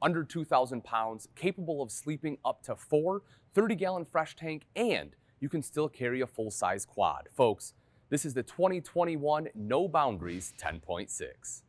under 2,000 pounds, capable of sleeping up to 4 30-gallon fresh tank, and you can still carry a full-size quad. Folks, this is the 2021 No Boundaries 10.6.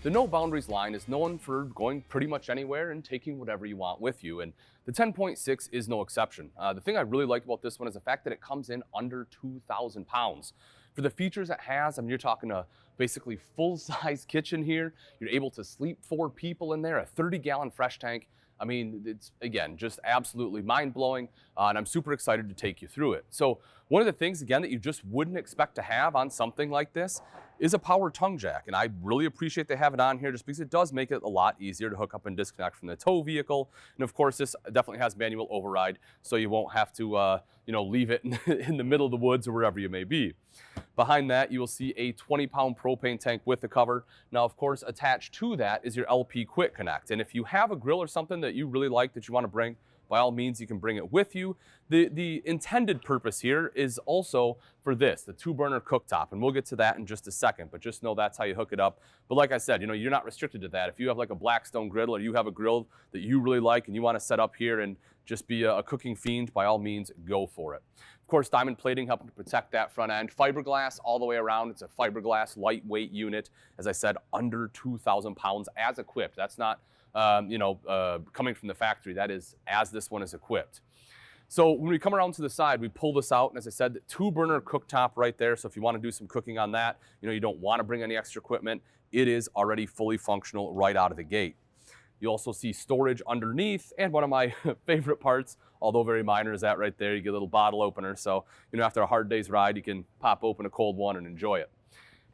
The No Boundaries line is known for going pretty much anywhere and taking whatever you want with you, and the 10.6 is no exception. The thing I really like about this one is the fact that it comes in under 2,000 pounds. For the features it has, I mean, you're talking a basically full-size kitchen here. You're able to sleep 4 people in there, a 30-gallon fresh tank. I mean, it's, again, just absolutely mind-blowing, and I'm super excited to take you through it. So one of the things, again, that you just wouldn't expect to have on something like this is a power tongue jack, and I really appreciate they have it on here just because it does make it a lot easier to hook up and disconnect from the tow vehicle. And of course, this definitely has manual override, so you won't have to leave it in the middle of the woods or wherever you may be. Behind that, you will see a 20-pound propane tank with the cover. Now, of course, attached to that is your LP Quick Connect, and if you have a grill or something that you really like that you want to bring, by all means, you can bring it with you. The intended purpose here is also for this, the 2-burner cooktop, and we'll get to that in just a second, but just know that's how you hook it up. But like I said, you're not restricted to that. If you have like a Blackstone griddle or you have a grill that you really like and you want to set up here and just be a cooking fiend, by all means, go for it. Of course, diamond plating helping to protect that front end. Fiberglass all the way around. It's a fiberglass lightweight unit. As I said, under 2,000 pounds as equipped. That's not coming from the factory. That is as this one is equipped. So when we come around to the side, we pull this out, and as I said, the 2-burner cooktop right there. So if you want to do some cooking on that, you don't want to bring any extra equipment, it is already fully functional right out of the gate. You also see storage underneath, and one of my favorite parts, although very minor, is that right there. You get a little bottle opener, so after a hard day's ride, you can pop open a cold one and enjoy it.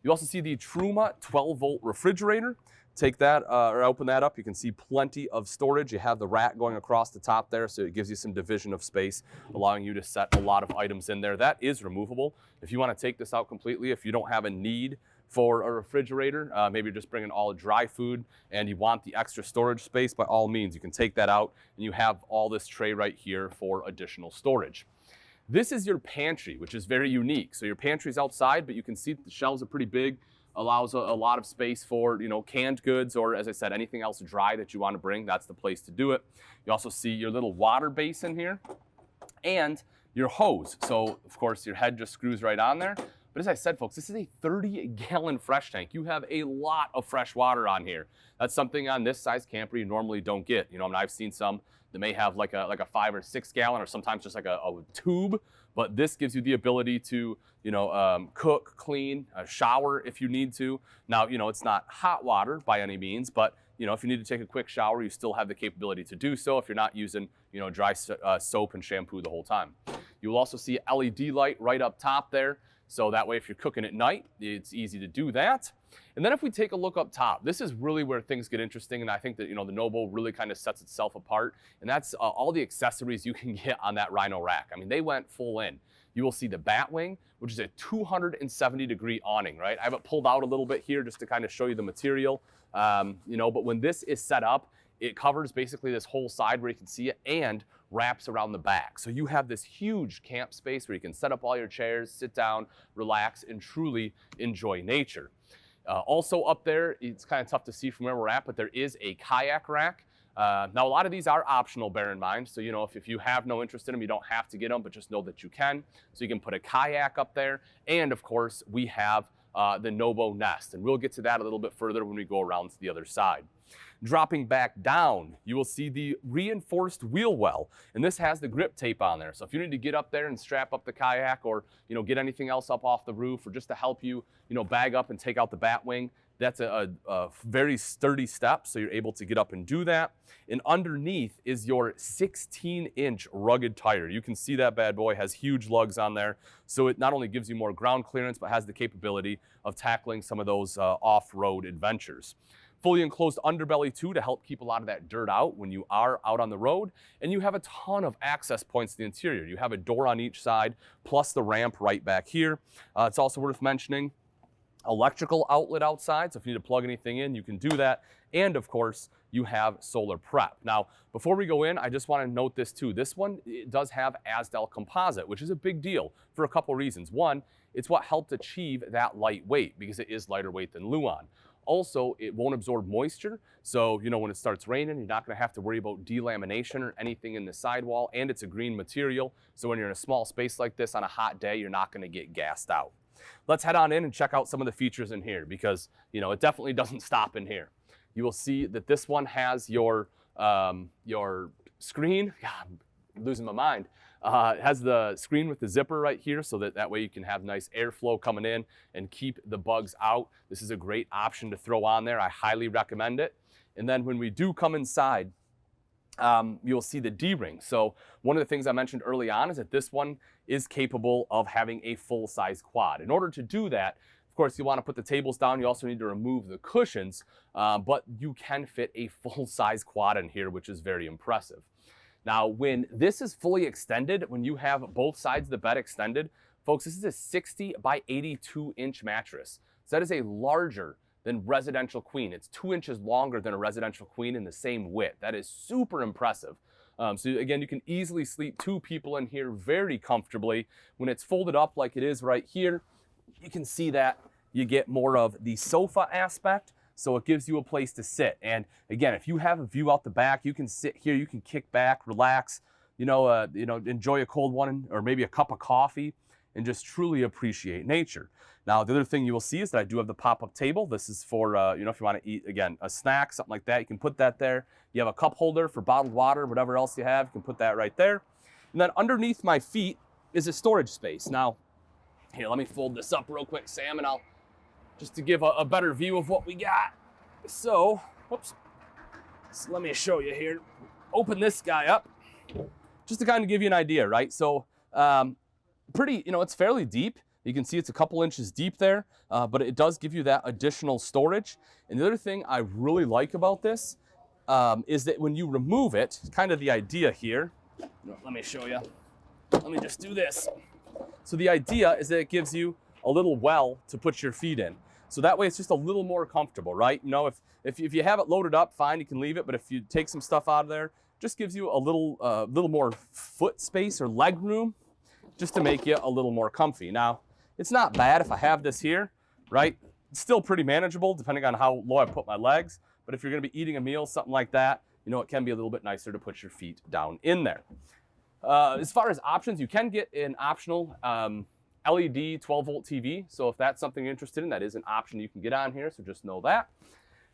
You also see the Truma 12-volt refrigerator. Take that or open that up, you can see plenty of storage. You have the rack going across the top there, so it gives you some division of space, allowing you to set a lot of items in there. That is removable. If you want to take this out completely, if you don't have a need for a refrigerator, maybe you're just bringing all dry food and you want the extra storage space, by all means, you can take that out and you have all this tray right here for additional storage. This is your pantry, which is very unique. So your pantry is outside, but you can see the shelves are pretty big. Allows a lot of space for, canned goods or, as I said, anything else dry that you want to bring. That's the place to do it. You also see your little water basin here and your hose. So, of course, your head just screws right on there. But as I said, folks, this is a 30-gallon fresh tank. You have a lot of fresh water on here. That's something on this size camper you normally don't get. I've seen some that may have like a 5 or 6 gallon or sometimes just like a tube. But this gives you the ability to, cook, clean, shower if you need to. Now, it's not hot water by any means, but, if you need to take a quick shower, you still have the capability to do so if you're not using, dry soap and shampoo the whole time. You will also see LED light right up top there. So that way, if you're cooking at night, it's easy to do that. And then if we take a look up top, this is really where things get interesting. And I think that, the Nobo really kind of sets itself apart. And that's all the accessories you can get on that Rhino rack. I mean, they went full in. You will see the bat wing, which is a 270-degree awning, right? I have it pulled out a little bit here just to kind of show you the material, but when this is set up, it covers basically this whole side where you can see it and wraps around the back. So you have this huge camp space where you can set up all your chairs, sit down, relax, and truly enjoy nature. Also up there, it's kind of tough to see from where we're at, but there is a kayak rack. Now, a lot of these are optional, bear in mind. So, if you have no interest in them, you don't have to get them, but just know that you can. So you can put a kayak up there. And of course, we have the Nobo Nest. And we'll get to that a little bit further when we go around to the other side. Dropping back down, you will see the reinforced wheel well, and this has the grip tape on there. So if you need to get up there and strap up the kayak or, get anything else up off the roof or just to help you, bag up and take out the bat wing, that's a very sturdy step, so you're able to get up and do that. And underneath is your 16-inch rugged tire. You can see that bad boy has huge lugs on there, so it not only gives you more ground clearance, but has the capability of tackling some of those off-road adventures. Fully enclosed underbelly too to help keep a lot of that dirt out when you are out on the road. And you have a ton of access points to the interior. You have a door on each side, plus the ramp right back here. It's also worth mentioning electrical outlet outside, so if you need to plug anything in, you can do that. And of course, you have solar prep. Now, before we go in, I just want to note this too. This one, it does have Azdel Composite, which is a big deal for a couple reasons. One, it's what helped achieve that lightweight because it is lighter weight than Luan. Also, it won't absorb moisture, so when it starts raining, you're not going to have to worry about delamination or anything in the sidewall, and it's a green material, so when you're in a small space like this on a hot day, you're not going to get gassed out. Let's head on in and check out some of the features in here because, it definitely doesn't stop in here. You will see that this one has your screen. God, I'm losing my mind. It has the screen with the zipper right here so that way you can have nice airflow coming in and keep the bugs out. This is a great option to throw on there. I highly recommend it. And then when we do come inside, you'll see the D-ring. So one of the things I mentioned early on is that this one is capable of having a full-size quad. In order to do that, of course, you want to put the tables down. You also need to remove the cushions, but you can fit a full-size quad in here, which is very impressive. Now, when this is fully extended, when you have both sides of the bed extended, folks, this is a 60 by 82 inch mattress. So that is a larger than residential queen. It's 2 inches longer than a residential queen in the same width. That is super impressive. So again, you can easily sleep 2 people in here very comfortably. When it's folded up like it is right here, you can see that you get more of the sofa aspect. So it gives you a place to sit. And again, if you have a view out the back, you can sit here, you can kick back, relax, enjoy a cold one or maybe a cup of coffee and just truly appreciate nature. Now, the other thing you will see is that I do have the pop-up table. This is for, if you want to eat, again, a snack, something like that, you can put that there. You have a cup holder for bottled water, whatever else you have, you can put that right there. And then underneath my feet is a storage space. Now, here, let me fold this up real quick, Sam, and I'll just to give a better view of what we got. So, whoops. So let me show you here. Open this guy up, just to kind of give you an idea, right? So, it's fairly deep. You can see it's a couple inches deep there, but it does give you that additional storage. And the other thing I really like about this is that when you remove it, kind of the idea here, let me show you. Let me just do this. So the idea is that it gives you a little well to put your feet in. So that way it's just a little more comfortable, right? If you have it loaded up, fine, you can leave it. But if you take some stuff out of there, just gives you a little more foot space or leg room just to make you a little more comfy. Now, it's not bad if I have this here, right? It's still pretty manageable depending on how low I put my legs. But if you're gonna be eating a meal, something like that, it can be a little bit nicer to put your feet down in there. As far as options, you can get an optional LED 12-volt TV. So if that's something you're interested in, that is an option you can get on here. So just know that.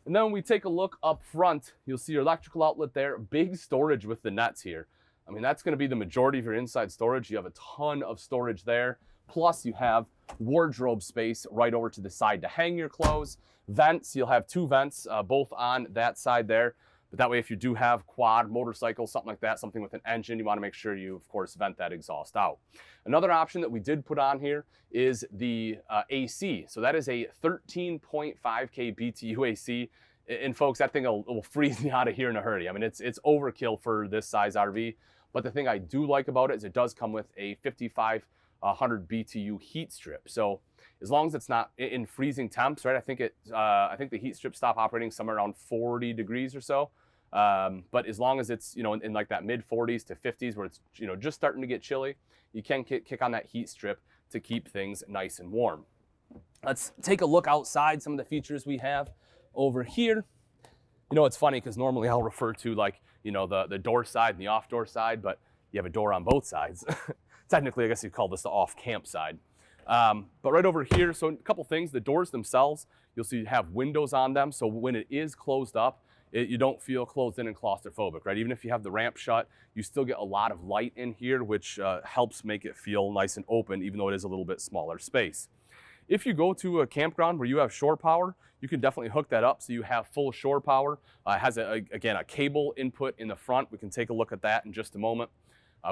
And then when we take a look up front, you'll see your electrical outlet there. Big storage with the nets here. I mean, that's going to be the majority of your inside storage. You have a ton of storage there. Plus you have wardrobe space right over to the side to hang your clothes. Vents, you'll have 2 vents, both on that side there. But that way, if you do have quad, motorcycle, something like that, something with an engine, you want to make sure you, of course, vent that exhaust out. Another option that we did put on here is the AC. So that is a 13.5K BTU AC. And folks, that thing will freeze me out of here in a hurry. I mean, it's overkill for this size RV. But the thing I do like about it is it does come with a 5,500 BTU heat strip. So as long as it's not in freezing temps, right? I think the heat strips stop operating somewhere around 40 degrees or so. But as long as it's, in like that mid 40s to 50s where it's, just starting to get chilly, you can kick on that heat strip to keep things nice and warm. Let's take a look outside, some of the features we have over here. It's funny because normally I'll refer to the door side and the off door side, but you have a door on both sides. Technically, I guess you'd call this the off camp side. But right over here, so a couple things, the doors themselves, you'll see have windows on them. So when it is closed up, you don't feel closed in and claustrophobic, right? Even if you have the ramp shut, you still get a lot of light in here, which helps make it feel nice and open, even though it is a little bit smaller space. If you go to a campground where you have shore power, you can definitely hook that up so you have full shore power. It has, again, a cable input in the front. We can take a look at that in just a moment.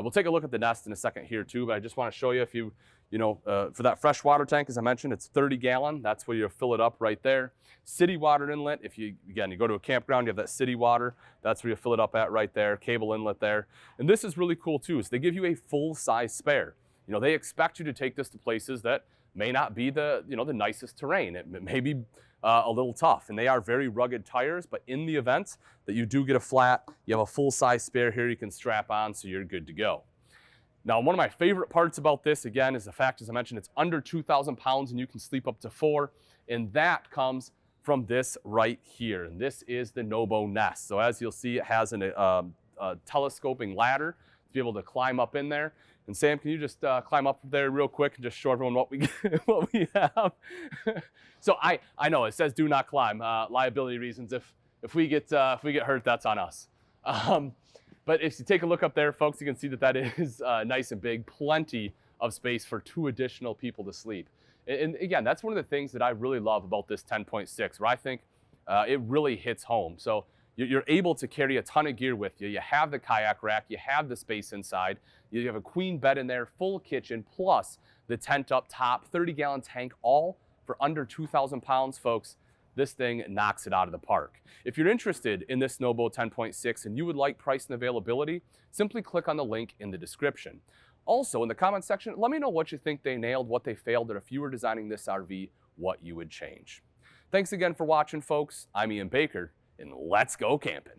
We'll take a look at the Nest in a second here too, but I just want to show you if you, for that fresh water tank, as I mentioned, it's 30 gallon. That's where you fill it up right there. City water inlet, if you go to a campground, you have that city water. That's where you fill it up at right there, cable inlet there. And this is really cool too, is they give you a full size spare. They expect you to take this to places that may not be the nicest terrain. It may be a little tough, and they are very rugged tires, but in the event that you do get a flat, you have a full-size spare here you can strap on, so you're good to go. Now, one of my favorite parts about this, again, is the fact, as I mentioned, it's under 2,000 pounds and you can sleep up to 4, and that comes from this right here, and this is the Nobo Nest. So as you'll see, it has a telescoping ladder to be able to climb up in there. And Sam, can you just climb up there real quick and just show everyone what we what we have? So I know it says do not climb, liability reasons. If we get hurt, that's on us. But if you take a look up there, folks, you can see that that is nice and big, plenty of space for 2 additional people to sleep. And again, that's one of the things that I really love about this 10.6, where I think it really hits home. So you're able to carry a ton of gear with you. You have the kayak rack, you have the space inside, you have a queen bed in there, full kitchen, plus the tent up top, 30-gallon tank, all for under 2,000 pounds, folks. This thing knocks it out of the park. If you're interested in this Nobo 10.6 and you would like price and availability, simply click on the link in the description. Also, in the comment section, let me know what you think they nailed, what they failed, and if you were designing this RV, what you would change. Thanks again for watching, folks. I'm Ian Baker, and let's go camping.